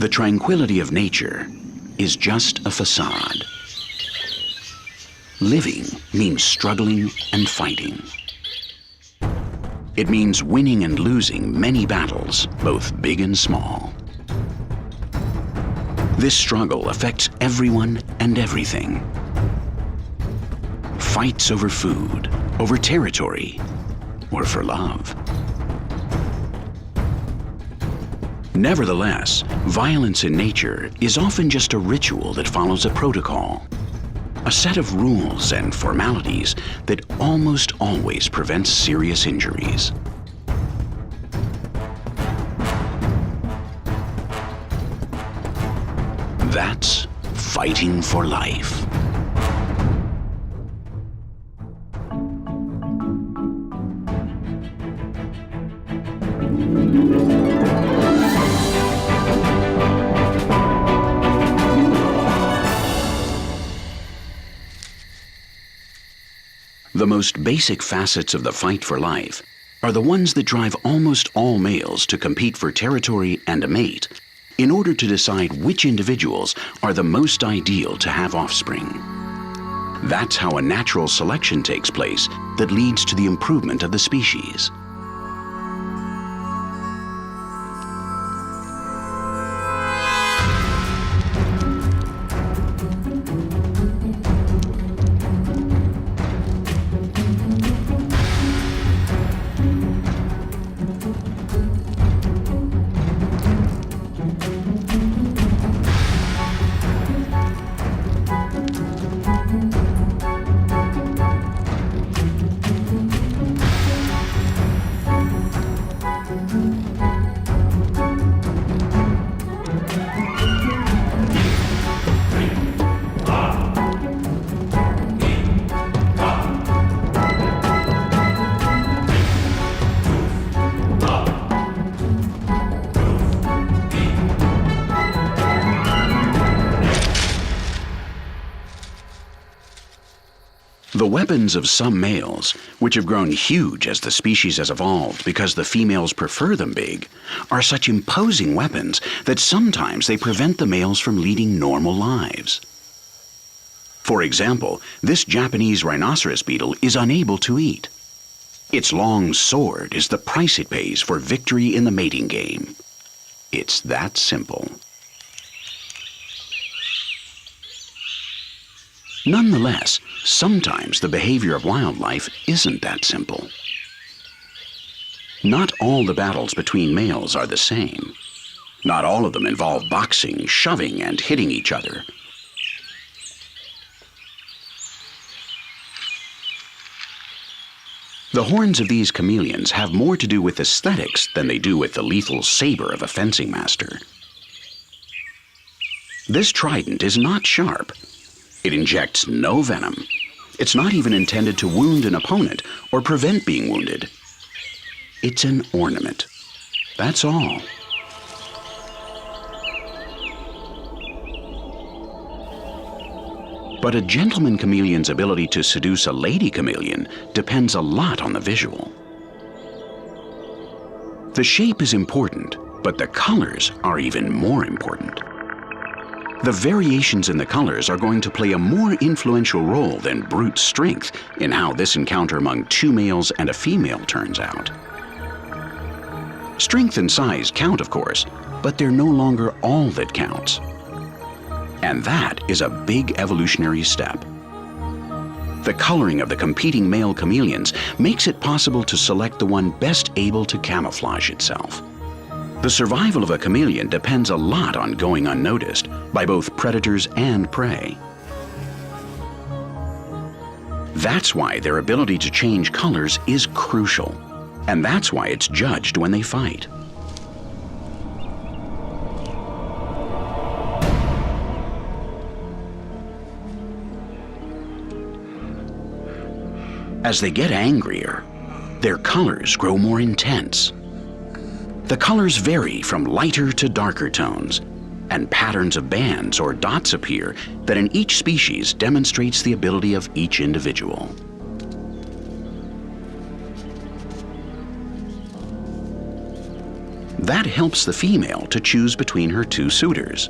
The tranquility of nature is just a facade. Living means struggling and fighting. It means winning and losing many battles, both big and small. This struggle affects everyone and everything. Fights over food, over territory, or for love. Nevertheless, violence in nature is often just a ritual that follows a protocol, a set of rules and formalities that almost always prevents serious injuries. That's fighting for life. The most basic facets of the fight for life are the ones that drive almost all males to compete for territory and a mate in order to decide which individuals are the most ideal to have offspring. That's how a natural selection takes place that leads to the improvement of the species. The weapons of some males, which have grown huge as the species has evolved because the females prefer them big, are such imposing weapons that sometimes they prevent the males from leading normal lives. For example, this Japanese rhinoceros beetle is unable to eat. Its long sword is the price it pays for victory in the mating game. It's that simple. Nonetheless, sometimes the behavior of wildlife isn't that simple. Not all the battles between males are the same. Not all of them involve boxing, shoving, and hitting each other. The horns of these chameleons have more to do with aesthetics than they do with the lethal saber of a fencing master. This trident is not sharp. It injects no venom. It's not even intended to wound an opponent or prevent being wounded. It's an ornament. That's all. But a gentleman chameleon's ability to seduce a lady chameleon depends a lot on the visual. The shape is important, but the colors are even more important. The variations in the colors are going to play a more influential role than brute strength in how this encounter among two males and a female turns out. Strength and size count, of course, but they're no longer all that counts. And that is a big evolutionary step. The coloring of the competing male chameleons makes it possible to select the one best able to camouflage itself. The survival of a chameleon depends a lot on going unnoticed by both predators and prey. That's why their ability to change colors is crucial, and that's why it's judged when they fight. As they get angrier, their colors grow more intense. The colors vary from lighter to darker tones, and patterns of bands or dots appear that in each species demonstrates the ability of each individual. That helps the female to choose between her two suitors.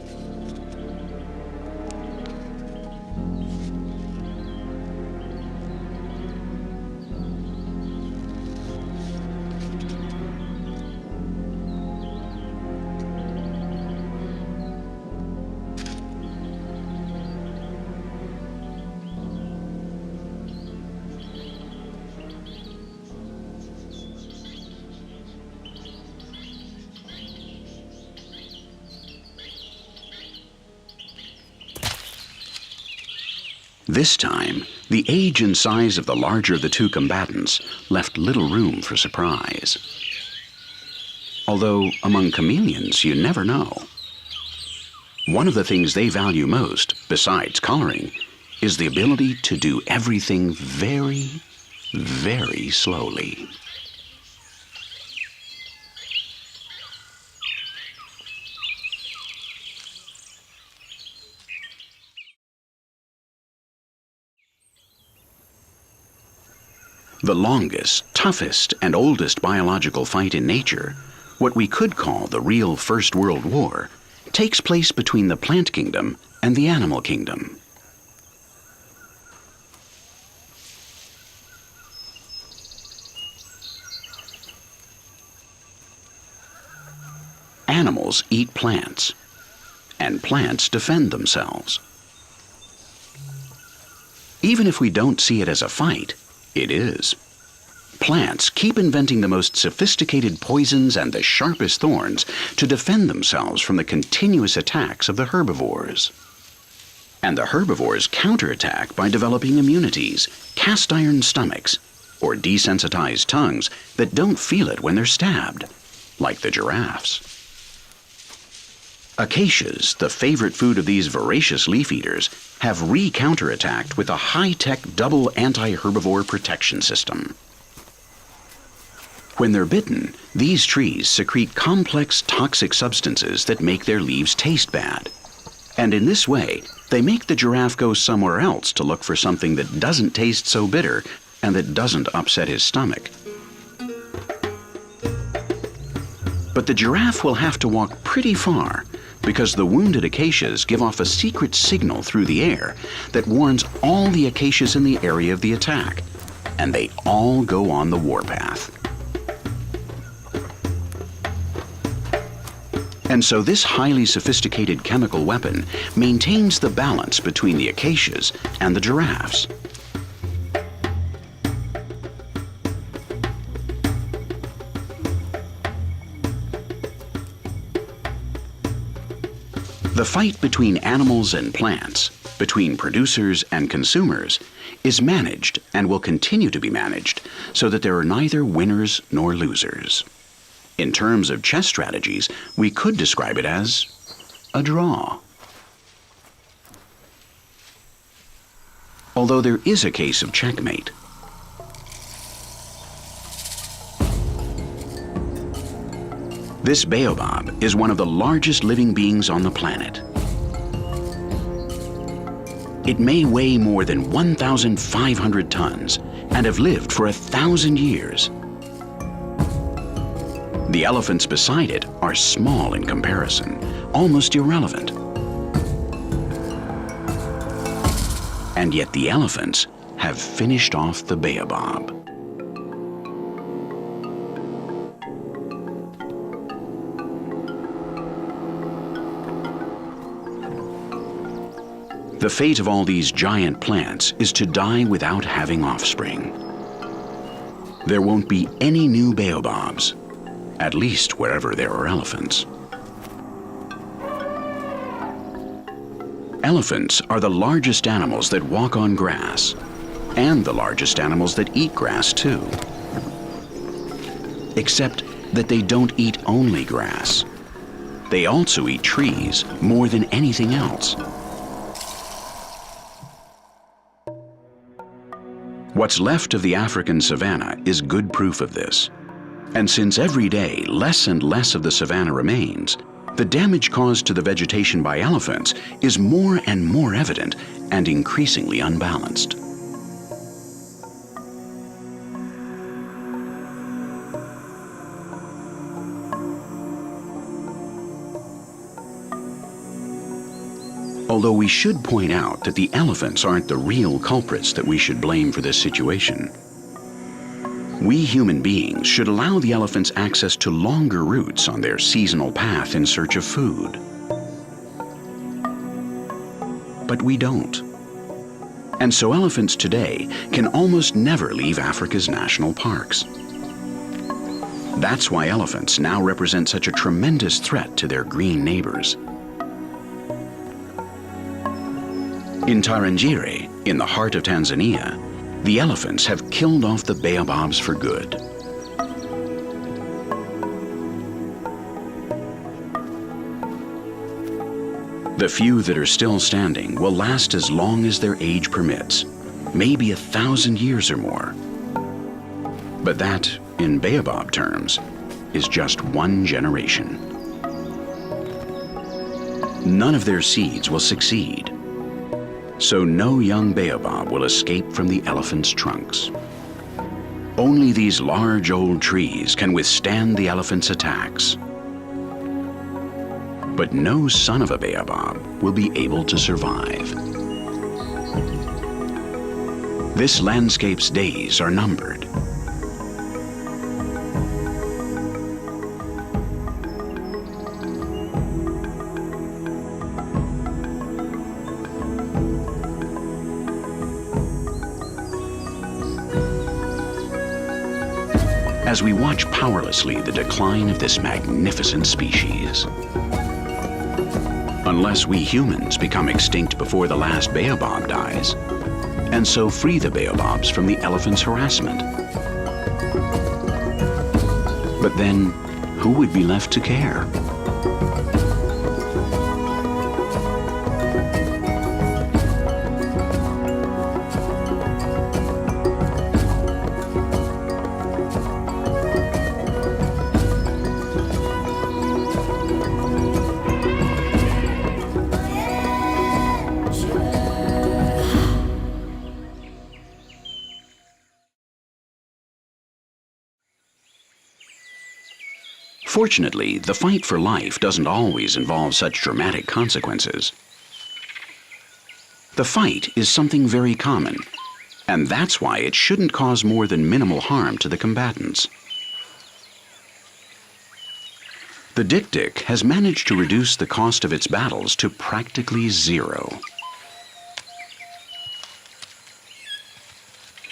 This time, the age and size of the larger of the two combatants left little room for surprise. Although, among chameleons, you never know. One of the things they value most, besides coloring, is the ability to do everything very, very slowly. The longest, toughest, and oldest biological fight in nature, what we could call the real First World War, takes place between the plant kingdom and the animal kingdom. Animals eat plants, and plants defend themselves. Even if we don't see it as a fight, it is. Plants keep inventing the most sophisticated poisons and the sharpest thorns to defend themselves from the continuous attacks of the herbivores. And the herbivores counterattack by developing immunities, cast iron stomachs, or desensitized tongues that don't feel it when they're stabbed, like the giraffes. Acacias, the favorite food of these voracious leaf eaters, have re-counterattacked with a high-tech double anti-herbivore protection system. When they're bitten, these trees secrete complex toxic substances that make their leaves taste bad. And in this way, they make the giraffe go somewhere else to look for something that doesn't taste so bitter and that doesn't upset his stomach. But the giraffe will have to walk pretty far because the wounded acacias give off a secret signal through the air that warns all the acacias in the area of the attack, and they all go on the warpath. And so this highly sophisticated chemical weapon maintains the balance between the acacias and the giraffes. The fight between animals and plants, between producers and consumers, is managed and will continue to be managed so that there are neither winners nor losers. In terms of chess strategies, we could describe it as a draw. Although there is a case of checkmate. This baobab is one of the largest living beings on the planet. It may weigh more than 1,500 tons and have lived for 1,000 years. The elephants beside it are small in comparison, almost irrelevant. And yet the elephants have finished off the baobab. The fate of all these giant plants is to die without having offspring. There won't be any new baobabs, at least wherever there are elephants. Elephants are the largest animals that walk on grass, and the largest animals that eat grass too. Except that they don't eat only grass. They also eat trees more than anything else. What's left of the African savanna is good proof of this. And since every day less and less of the savanna remains, the damage caused to the vegetation by elephants is more and more evident and increasingly unbalanced. Although we should point out that the elephants aren't the real culprits that we should blame for this situation. We human beings should allow the elephants access to longer routes on their seasonal path in search of food. But we don't. And so elephants today can almost never leave Africa's national parks. That's why elephants now represent such a tremendous threat to their green neighbors. In Tarangire, in the heart of Tanzania, the elephants have killed off the baobabs for good. The few that are still standing will last as long as their age permits, maybe 1,000 years or more. But that, in baobab terms, is just one generation. None of their seeds will succeed, so no young baobab will escape from the elephant's trunks. Only these large old trees can withstand the elephant's attacks. But no son of a baobab will be able to survive. This landscape's days are numbered. As we watch powerlessly the decline of this magnificent species. Unless we humans become extinct before the last baobab dies, and so free the baobabs from the elephant's harassment. But then, who would be left to care? Fortunately, the fight for life doesn't always involve such dramatic consequences. The fight is something very common, and that's why it shouldn't cause more than minimal harm to the combatants. The dik-dik has managed to reduce the cost of its battles to practically zero.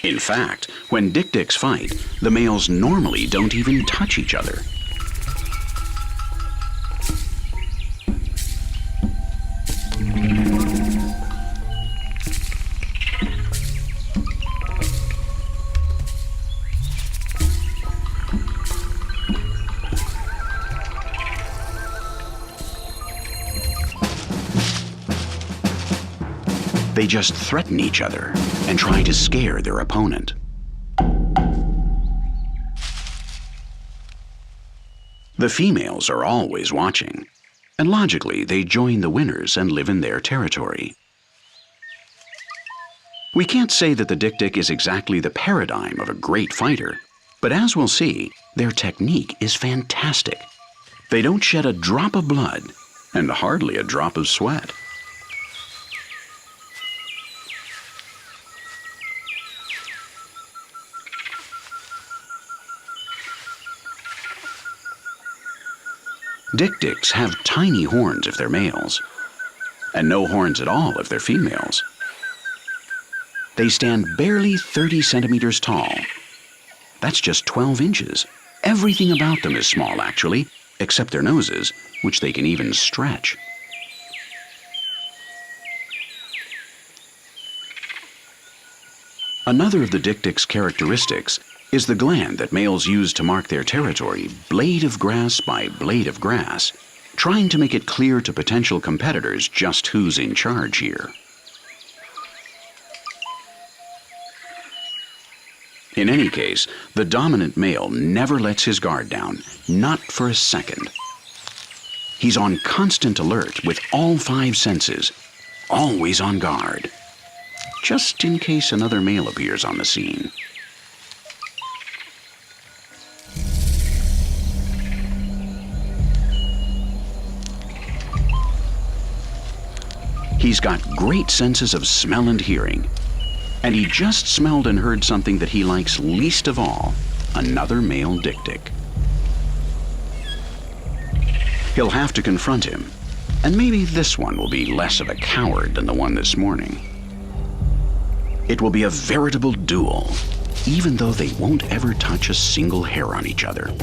In fact, when dik-diks fight, the males normally don't even touch each other. They just threaten each other and try to scare their opponent. The females are always watching, and logically they join the winners and live in their territory. We can't say that the dik-dik is exactly the paradigm of a great fighter, but as we'll see, their technique is fantastic. They don't shed a drop of blood and hardly a drop of sweat. Dik-diks have tiny horns if they're males, and no horns at all if they're females. They stand barely 30 centimeters tall. That's just 12 inches. Everything about them is small, actually, except their noses, which they can even stretch. Another of the dik-dik's characteristics is the gland that males use to mark their territory, blade of grass by blade of grass, trying to make it clear to potential competitors just who's in charge here. In any case, the dominant male never lets his guard down, not for a second. He's on constant alert with all 5 senses, always on guard, just in case another male appears on the scene. He's got great senses of smell and hearing. And he just smelled and heard something that he likes least of all, another male dik-dik. He'll have to confront him, and maybe this one will be less of a coward than the one this morning. It will be a veritable duel, even though they won't ever touch a single hair on each other.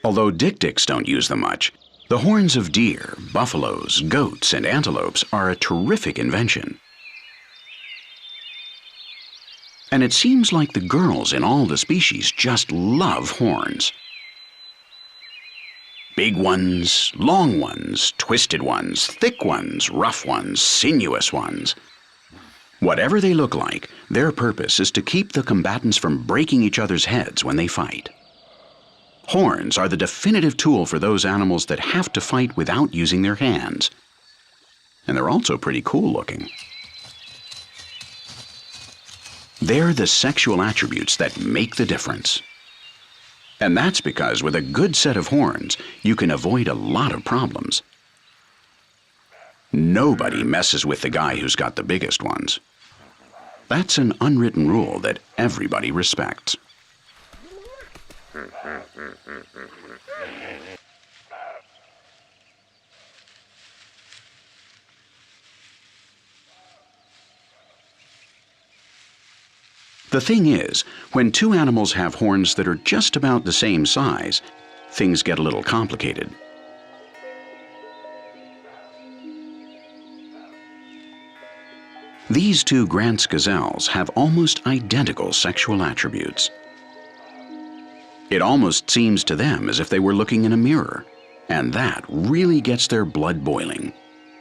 Although dik-diks don't use them much, the horns of deer, buffaloes, goats, and antelopes are a terrific invention. And it seems like the girls in all the species just love horns. Big ones, long ones, twisted ones, thick ones, rough ones, sinuous ones. Whatever they look like, their purpose is to keep the combatants from breaking each other's heads when they fight. Horns are the definitive tool for those animals that have to fight without using their hands. And they're also pretty cool looking. They're the sexual attributes that make the difference. And that's because with a good set of horns, you can avoid a lot of problems. Nobody messes with the guy who's got the biggest ones. That's an unwritten rule that everybody respects. The thing is, when two animals have horns that are just about the same size, things get a little complicated. These two Grant's gazelles have almost identical sexual attributes. It almost seems to them as if they were looking in a mirror, and that really gets their blood boiling.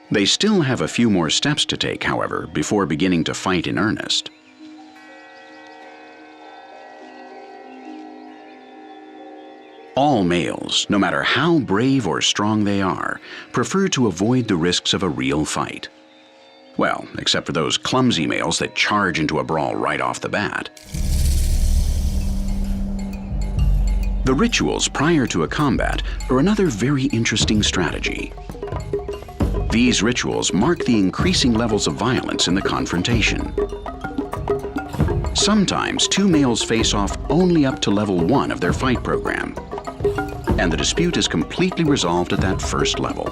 They still have a few more steps to take, however, before beginning to fight in earnest. All males, no matter how brave or strong they are, prefer to avoid the risks of a real fight. Well, except for those clumsy males that charge into a brawl right off the bat. The rituals prior to a combat are another very interesting strategy. These rituals mark the increasing levels of violence in the confrontation. Sometimes two males face off only up to level 1 of their fight program, and the dispute is completely resolved at that first level.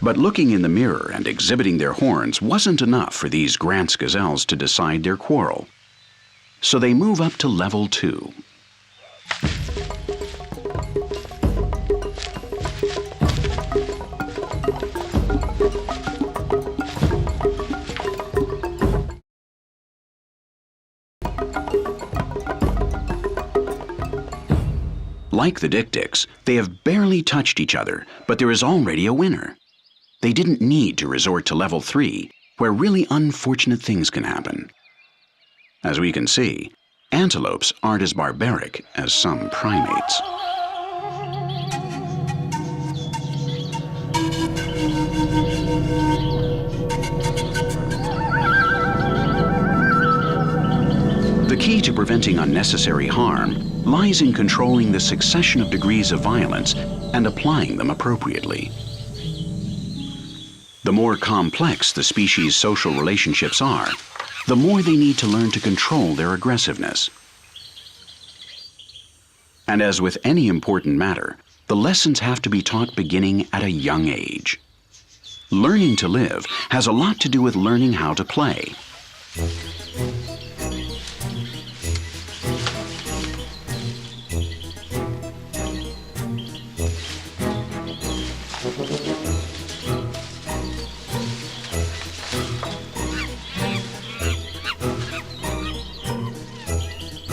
But looking in the mirror and exhibiting their horns wasn't enough for these Grant's gazelles to decide their quarrel. So they move up to level 2. Like the dik-diks, they have barely touched each other, but there is already a winner. They didn't need to resort to level 3, where really unfortunate things can happen. As we can see, antelopes aren't as barbaric as some primates. The key to preventing unnecessary harm lies in controlling the succession of degrees of violence and applying them appropriately. The more complex the species' social relationships are, the more they need to learn to control their aggressiveness. And as with any important matter, the lessons have to be taught beginning at a young age. Learning to live has a lot to do with learning how to play.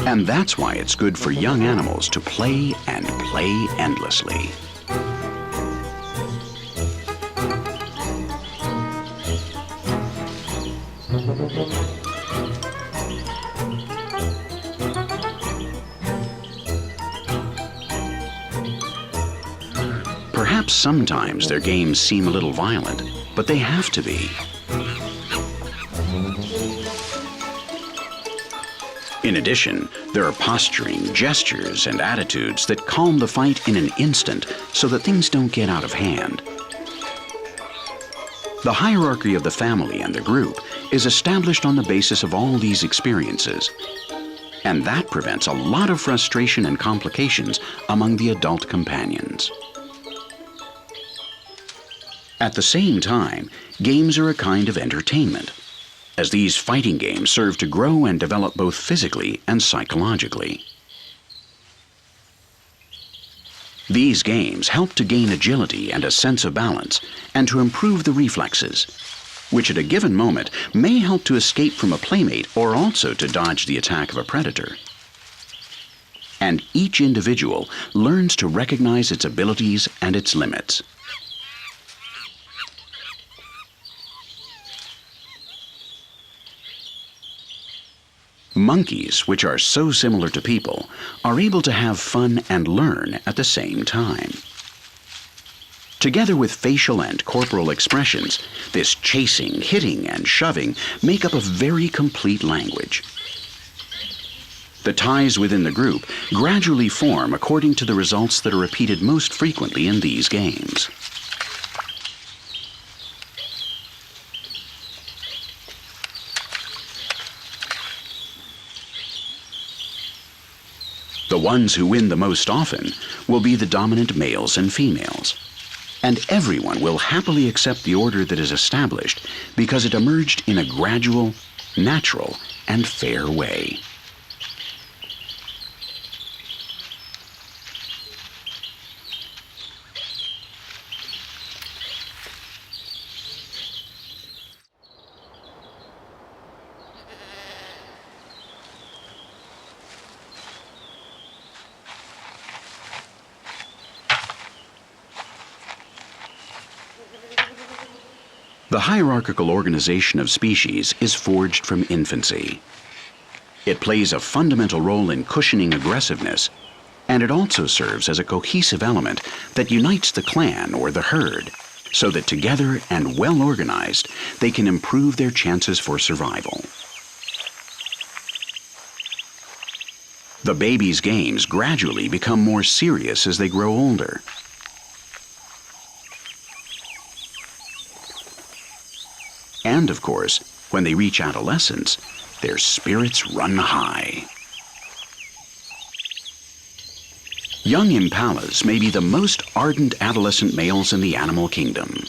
And that's why it's good for young animals to play and play endlessly. Perhaps sometimes their games seem a little violent, but they have to be. In addition, there are posturing, gestures, and attitudes that calm the fight in an instant so that things don't get out of hand. The hierarchy of the family and the group is established on the basis of all these experiences, and that prevents a lot of frustration and complications among the adult companions. At the same time, games are a kind of entertainment, as these fighting games serve to grow and develop both physically and psychologically. These games help to gain agility and a sense of balance, and to improve the reflexes, which at a given moment may help to escape from a playmate or also to dodge the attack of a predator. And each individual learns to recognize its abilities and its limits. Monkeys, which are so similar to people, are able to have fun and learn at the same time. Together with facial and corporal expressions, this chasing, hitting, and shoving make up a very complete language. The ties within the group gradually form according to the results that are repeated most frequently in these games. The ones who win the most often will be the dominant males and females. And everyone will happily accept the order that is established because it emerged in a gradual, natural, and fair way. The hierarchical organization of species is forged from infancy. It plays a fundamental role in cushioning aggressiveness, and it also serves as a cohesive element that unites the clan or the herd, so that together and well organized, they can improve their chances for survival. The babies' games gradually become more serious as they grow older. And of course, when they reach adolescence, their spirits run high. Young impalas may be the most ardent adolescent males in the animal kingdom.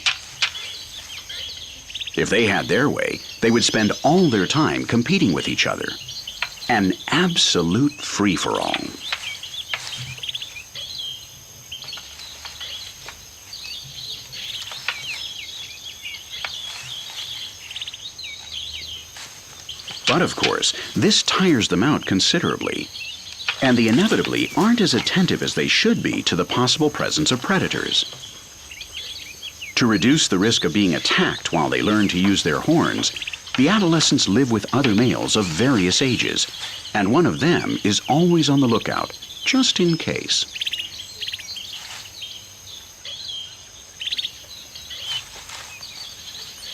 If they had their way, they would spend all their time competing with each other. An absolute free-for-all. But of course, this tires them out considerably, and they inevitably aren't as attentive as they should be to the possible presence of predators. To reduce the risk of being attacked while they learn to use their horns, the adolescents live with other males of various ages, and one of them is always on the lookout, just in case.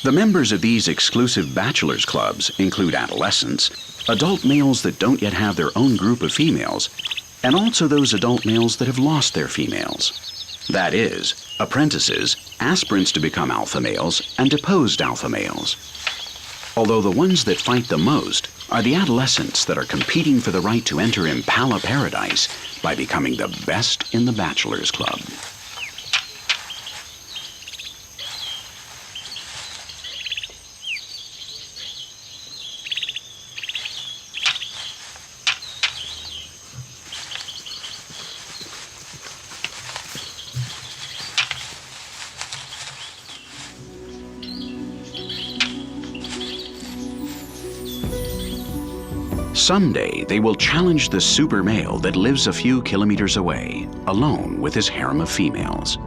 The members of these exclusive bachelors clubs include adolescents, adult males that don't yet have their own group of females, and also those adult males that have lost their females. That is, apprentices, aspirants to become alpha males, and deposed alpha males. Although the ones that fight the most are the adolescents that are competing for the right to enter Impala Paradise by becoming the best in the bachelors club. Someday, they will challenge the super male that lives a few kilometers away, alone with his harem of females.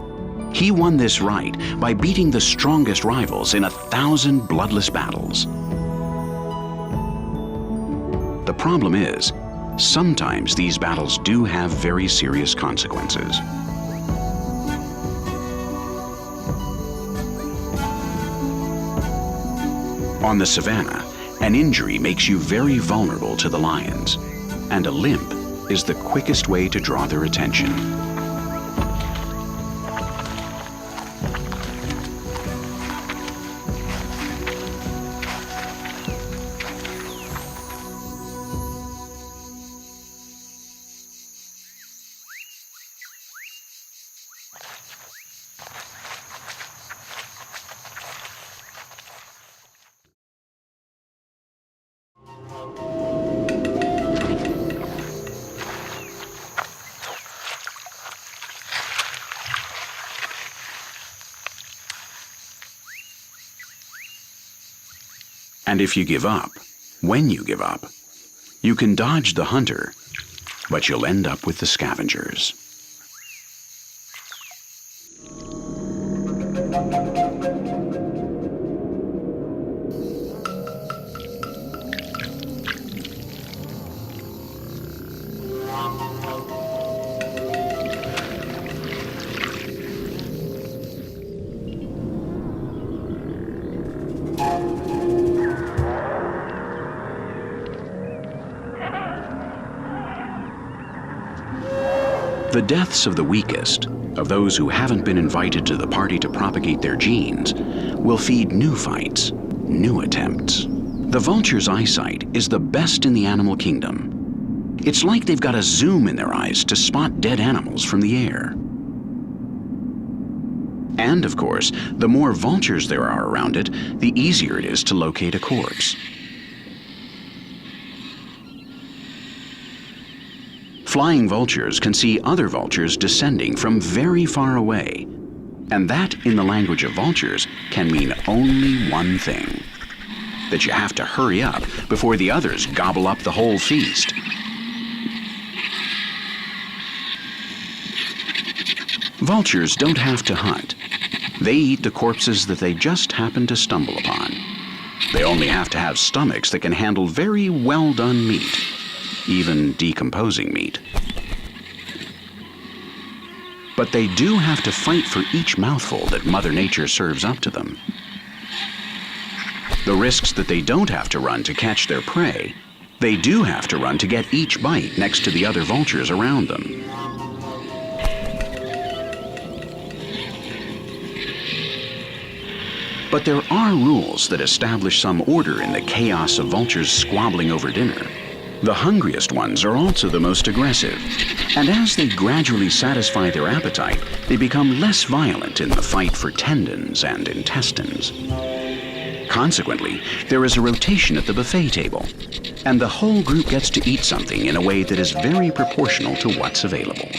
He won this right by beating the strongest rivals in 1,000 bloodless battles. The problem is, sometimes these battles do have very serious consequences. On the savannah, an injury makes you very vulnerable to the lions, and a limp is the quickest way to draw their attention. And if you give up, when you give up, you can dodge the hunter, but you'll end up with the scavengers. The deaths of the weakest, of those who haven't been invited to the party to propagate their genes, will feed new fights, new attempts. The vulture's eyesight is the best in the animal kingdom. It's like they've got a zoom in their eyes to spot dead animals from the air. And of course, the more vultures there are around it, the easier it is to locate a corpse. Flying vultures can see other vultures descending from very far away, and that, in the language of vultures, can mean only one thing: that you have to hurry up before the others gobble up the whole feast. Vultures don't have to hunt. They eat the corpses that they just happen to stumble upon. They only have to have stomachs that can handle very well-done meat, even decomposing meat. But they do have to fight for each mouthful that Mother Nature serves up to them. The risks that they don't have to run to catch their prey, they do have to run to get each bite next to the other vultures around them. But there are rules that establish some order in the chaos of vultures squabbling over dinner. The hungriest ones are also the most aggressive, and as they gradually satisfy their appetite, they become less violent in the fight for tendons and intestines. Consequently, there is a rotation at the buffet table, and the whole group gets to eat something in a way that is very proportional to what's available.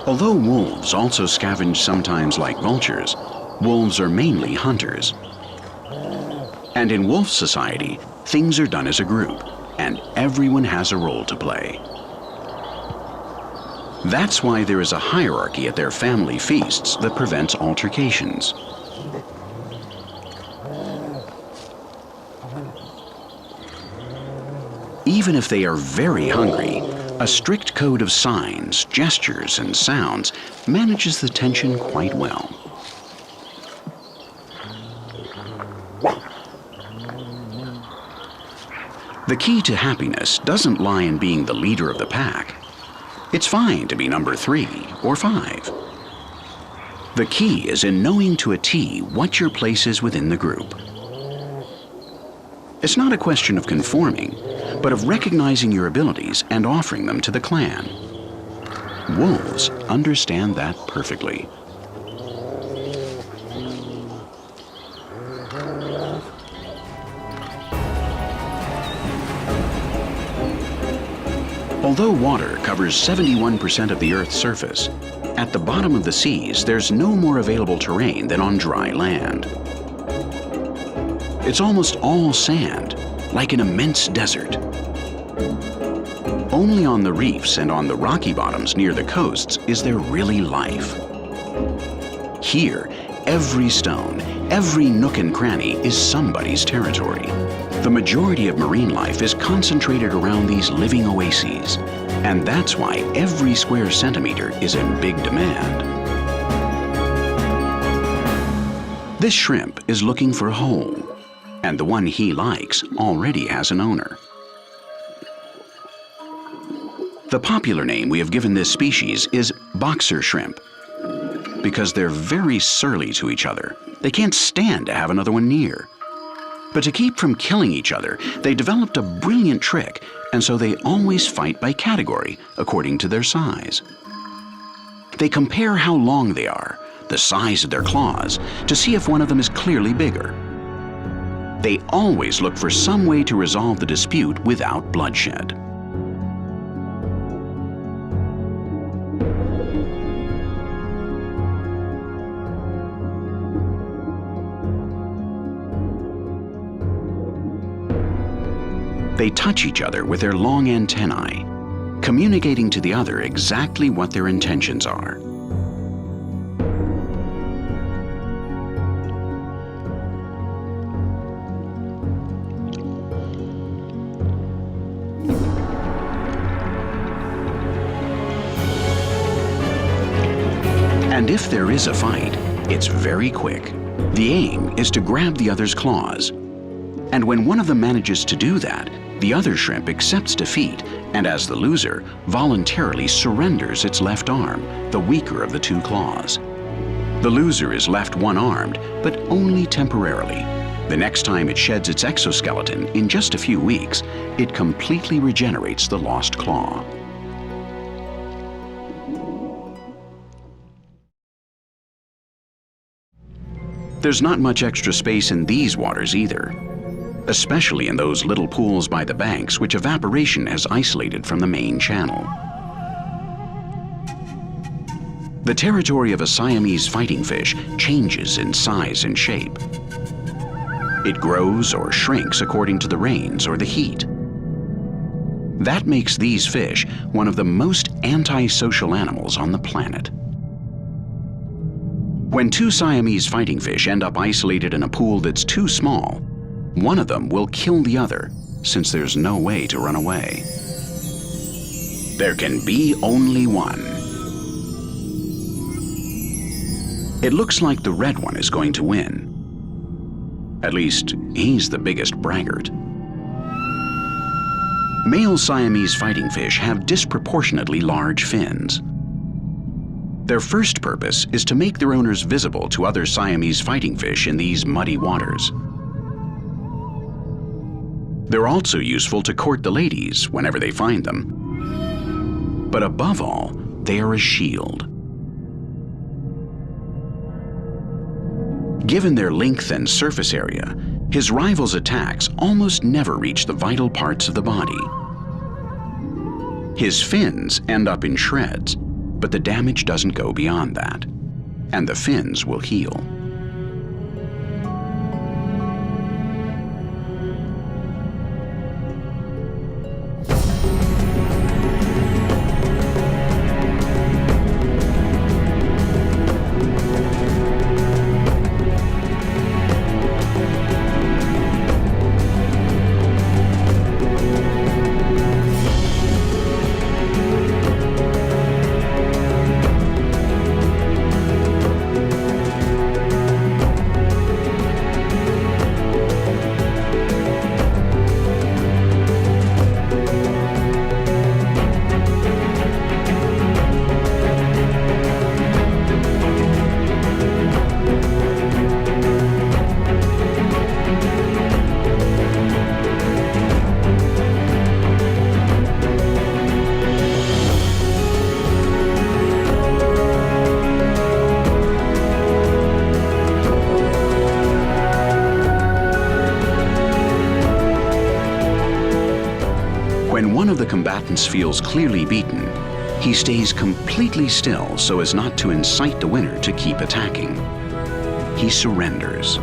Although wolves also scavenge sometimes like vultures, wolves are mainly hunters. And in wolf society, things are done as a group, and everyone has a role to play. That's why there is a hierarchy at their family feasts that prevents altercations. Even if they are very hungry, a strict code of signs, gestures, and sounds manages the tension quite well. The key to happiness doesn't lie in being the leader of the pack. It's fine to be number 3 or 5. The key is in knowing to a T what your place is within the group. It's not a question of conforming, but of recognizing your abilities and offering them to the clan. Wolves understand that perfectly. Although water covers 71% of the Earth's surface, at the bottom of the seas there's no more available terrain than on dry land. It's almost all sand, like an immense desert. Only on the reefs and on the rocky bottoms near the coasts is there really life. Here, every stone, every nook and cranny is somebody's territory. The majority of marine life is concentrated around these living oases, and that's why every square centimeter is in big demand. This shrimp is looking for a hole, and the one he likes already has an owner. The popular name we have given this species is boxer shrimp, because they're very surly to each other. They can't stand to have another one near. But to keep from killing each other, they developed a brilliant trick, and so they always fight by category according to their size. They compare how long they are, the size of their claws, to see if one of them is clearly bigger. They always look for some way to resolve the dispute without bloodshed. They touch each other with their long antennae, communicating to the other exactly what their intentions are. And if there is a fight, it's very quick. The aim is to grab the other's claws. And when one of them manages to do that, the other shrimp accepts defeat and, as the loser, voluntarily surrenders its left arm, the weaker of the two claws. The loser is left one-armed, but only temporarily. The next time it sheds its exoskeleton, in just a few weeks, it completely regenerates the lost claw. There's not much extra space in these waters either, especially in those little pools by the banks which evaporation has isolated from the main channel. The territory of a Siamese fighting fish changes in size and shape. It grows or shrinks according to the rains or the heat. That makes these fish one of the most antisocial animals on the planet. When two Siamese fighting fish end up isolated in a pool that's too small, one of them will kill the other, since there's no way to run away. There can be only one. It looks like the red one is going to win. At least, he's the biggest braggart. Male Siamese fighting fish have disproportionately large fins. Their first purpose is to make their owners visible to other Siamese fighting fish in these muddy waters. They're also useful to court the ladies whenever they find them. But above all, they are a shield. Given their length and surface area, his rival's attacks almost never reach the vital parts of the body. His fins end up in shreds, but the damage doesn't go beyond that, and the fins will heal. When one of the combatants feels clearly beaten, he stays completely still so as not to incite the winner to keep attacking. He surrenders.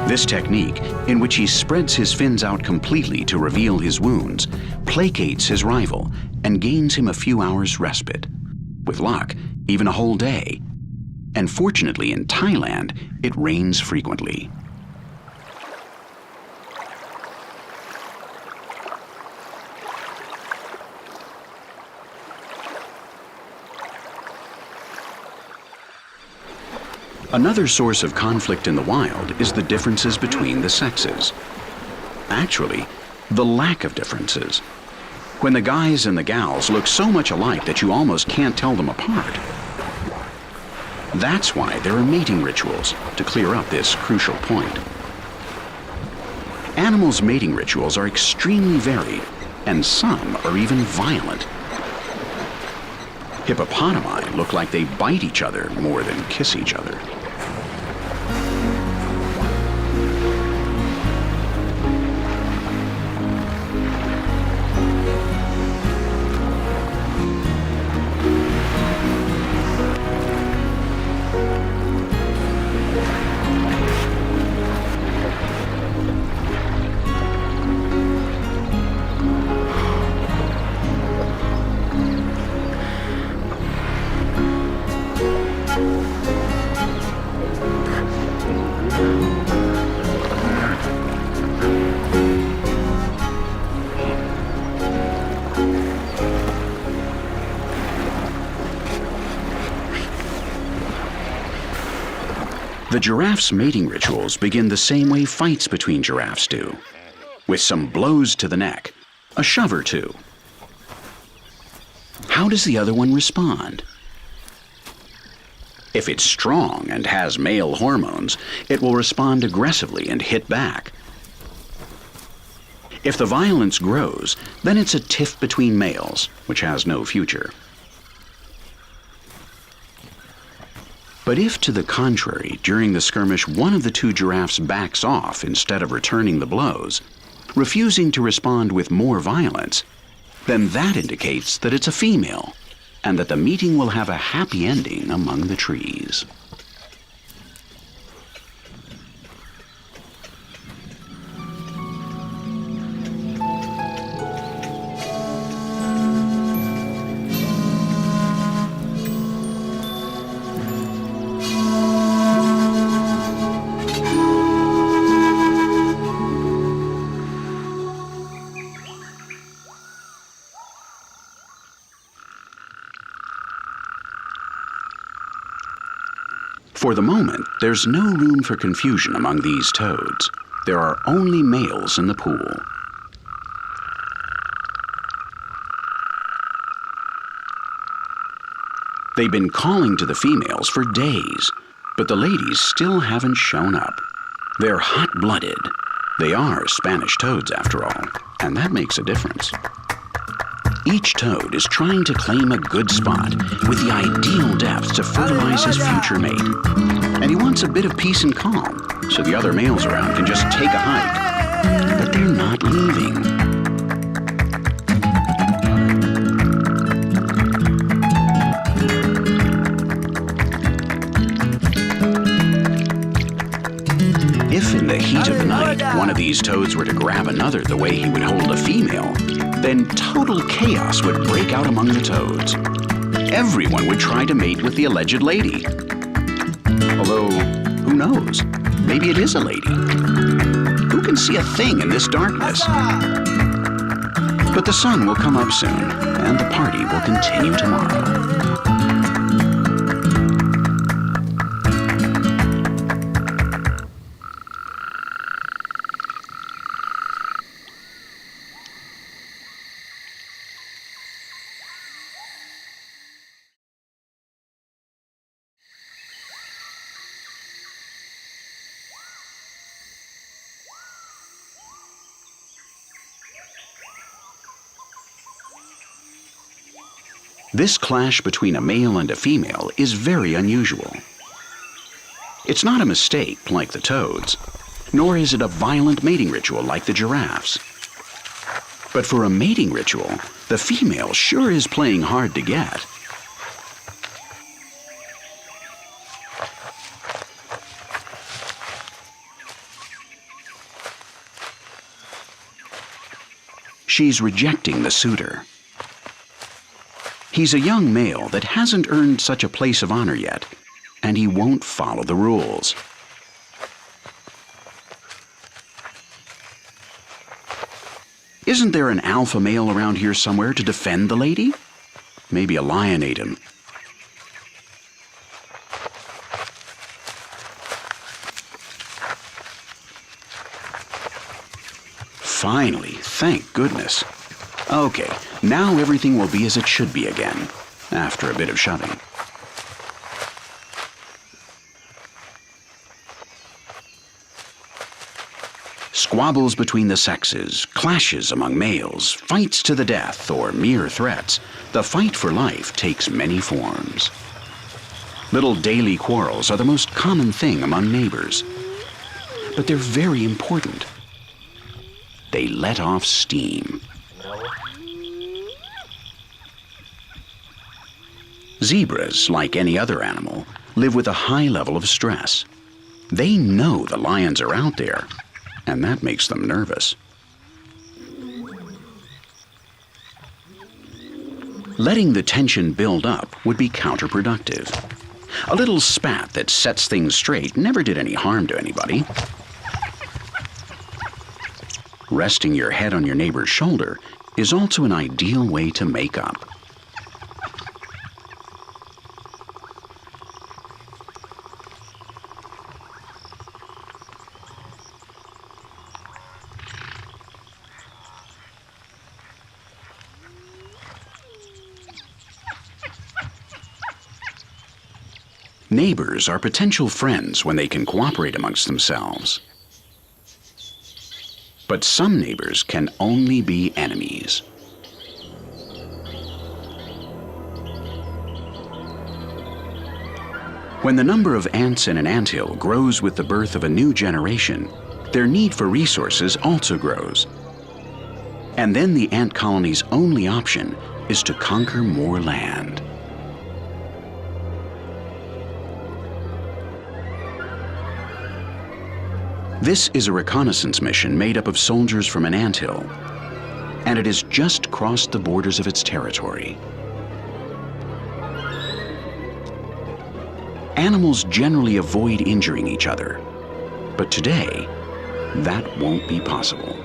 This technique, in which he spreads his fins out completely to reveal his wounds, placates his rival and gains him a few hours' respite. With luck, even a whole day. And fortunately in Thailand, it rains frequently. Another source of conflict in the wild is the differences between the sexes. Actually, the lack of differences. When the guys and the gals look so much alike that you almost can't tell them apart. That's why there are mating rituals, to clear up this crucial point. Animals' mating rituals are extremely varied, and some are even violent. Hippopotami look like they bite each other more than kiss each other. The giraffe's mating rituals begin the same way fights between giraffes do, with some blows to the neck, a shove or two. How does the other one respond? If it's strong and has male hormones, it will respond aggressively and hit back. If the violence grows, then it's a tiff between males, which has no future. But if, to the contrary, during the skirmish one of the two giraffes backs off instead of returning the blows, refusing to respond with more violence, then that indicates that it's a female, and that the meeting will have a happy ending among the trees. For the moment, there's no room for confusion among these toads. There are only males in the pool. They've been calling to the females for days, but the ladies still haven't shown up. They're hot-blooded. They are Spanish toads, after all, and that makes a difference. Each toad is trying to claim a good spot with the ideal depth to fertilize his future mate. And he wants a bit of peace and calm, so the other males around can just take a hike. But they're not leaving. If in the heat of the night one of these toads were to grab another the way he would hold a female, then total chaos would break out among the toads. Everyone would try to mate with the alleged lady. Although, who knows? Maybe it is a lady. Who can see a thing in this darkness? But the sun will come up soon, and the party will continue tomorrow. This clash between a male and a female is very unusual. It's not a mistake like the toads, nor is it a violent mating ritual like the giraffes. But for a mating ritual, the female sure is playing hard to get. She's rejecting the suitor. He's a young male that hasn't earned such a place of honor yet, and he won't follow the rules. Isn't there an alpha male around here somewhere to defend the lady? Maybe a lion ate him. Finally, thank goodness. Okay, now everything will be as it should be again, after a bit of shoving. Squabbles between the sexes, clashes among males, fights to the death, or mere threats, the fight for life takes many forms. Little daily quarrels are the most common thing among neighbors, but they're very important. They let off steam. Zebras, like any other animal, live with a high level of stress. They know the lions are out there, and that makes them nervous. Letting the tension build up would be counterproductive. A little spat that sets things straight never did any harm to anybody. Resting your head on your neighbor's shoulder is also an ideal way to make up. Neighbors are potential friends when they can cooperate amongst themselves. But some neighbors can only be enemies. When the number of ants in an anthill grows with the birth of a new generation, their need for resources also grows. And then the ant colony's only option is to conquer more land. This is a reconnaissance mission made up of soldiers from an anthill, and it has just crossed the borders of its territory. Animals generally avoid injuring each other, but today, that won't be possible.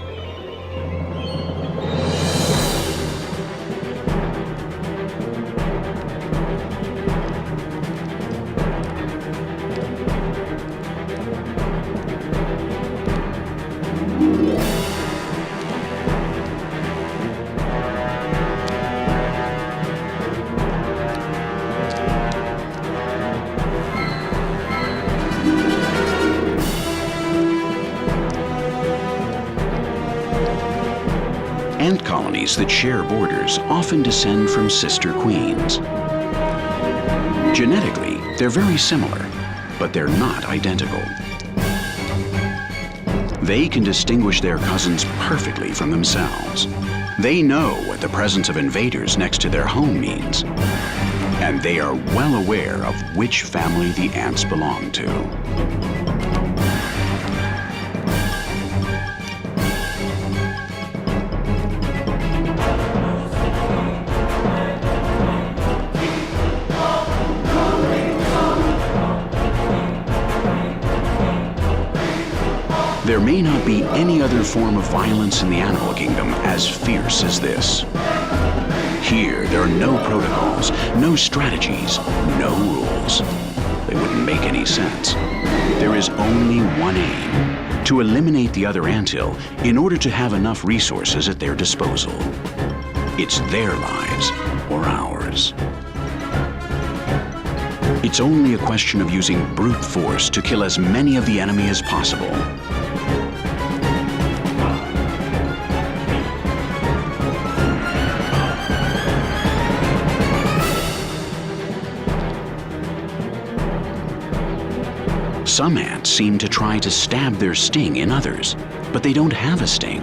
Ant colonies that share borders often descend from sister queens. Genetically, they're very similar, but they're not identical. They can distinguish their cousins perfectly from themselves. They know what the presence of invaders next to their home means, and they are well aware of which family the ants belong to. There may not be any other form of violence in the animal kingdom as fierce as this. Here, there are no protocols, no strategies, no rules. They wouldn't make any sense. There is only one aim: to eliminate the other anthill in order to have enough resources at their disposal. It's their lives or ours. It's only a question of using brute force to kill as many of the enemy as possible. Some ants seem to try to stab their sting in others, but they don't have a sting.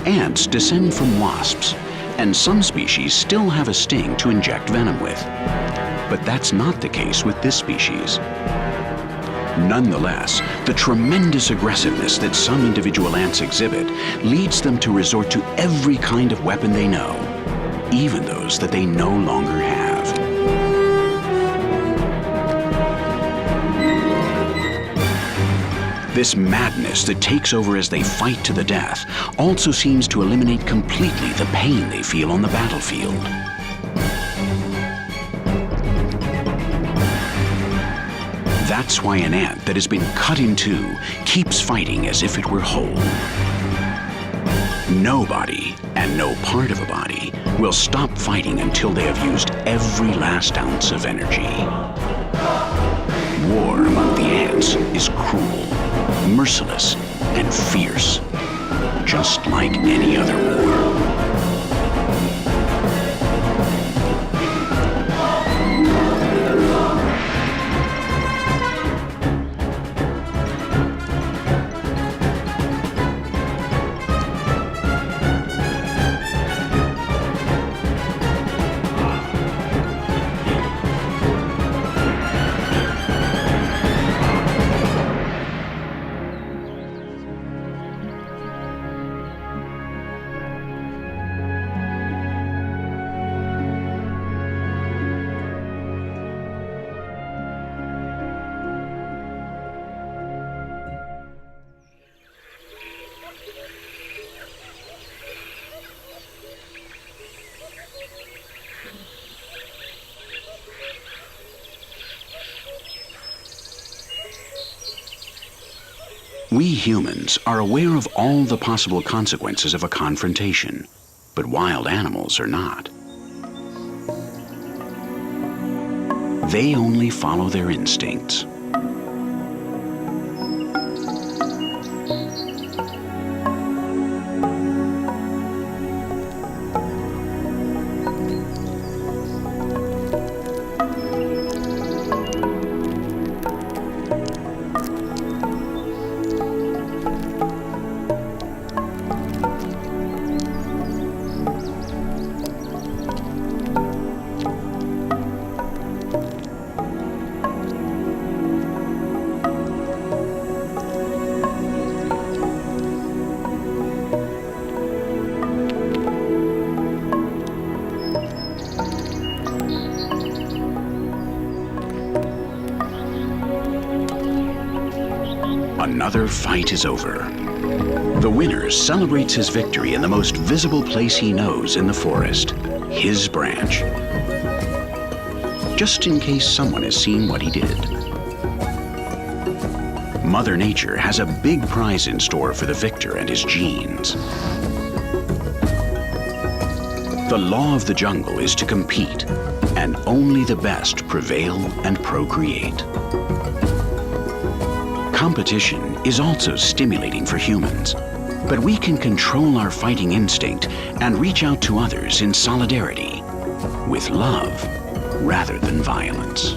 Ants descend from wasps, and some species still have a sting to inject venom with. But that's not the case with this species. Nonetheless, the tremendous aggressiveness that some individual ants exhibit leads them to resort to every kind of weapon they know, even those that they no longer have. This madness that takes over as they fight to the death also seems to eliminate completely the pain they feel on the battlefield. That's why an ant that has been cut in two keeps fighting as if it were whole. No body and no part of a body will stop fighting until they have used every last ounce of energy. War among the ants is cruel, merciless, and fierce, just like any other war. We humans are aware of all the possible consequences of a confrontation, but wild animals are not. They only follow their instincts. Another fight is over. The winner celebrates his victory in the most visible place he knows in the forest, his branch. Just in case someone has seen what he did. Mother Nature has a big prize in store for the victor and his genes. The law of the jungle is to compete, and only the best prevail and procreate. Competition is also stimulating for humans, but we can control our fighting instinct and reach out to others in solidarity, with love rather than violence.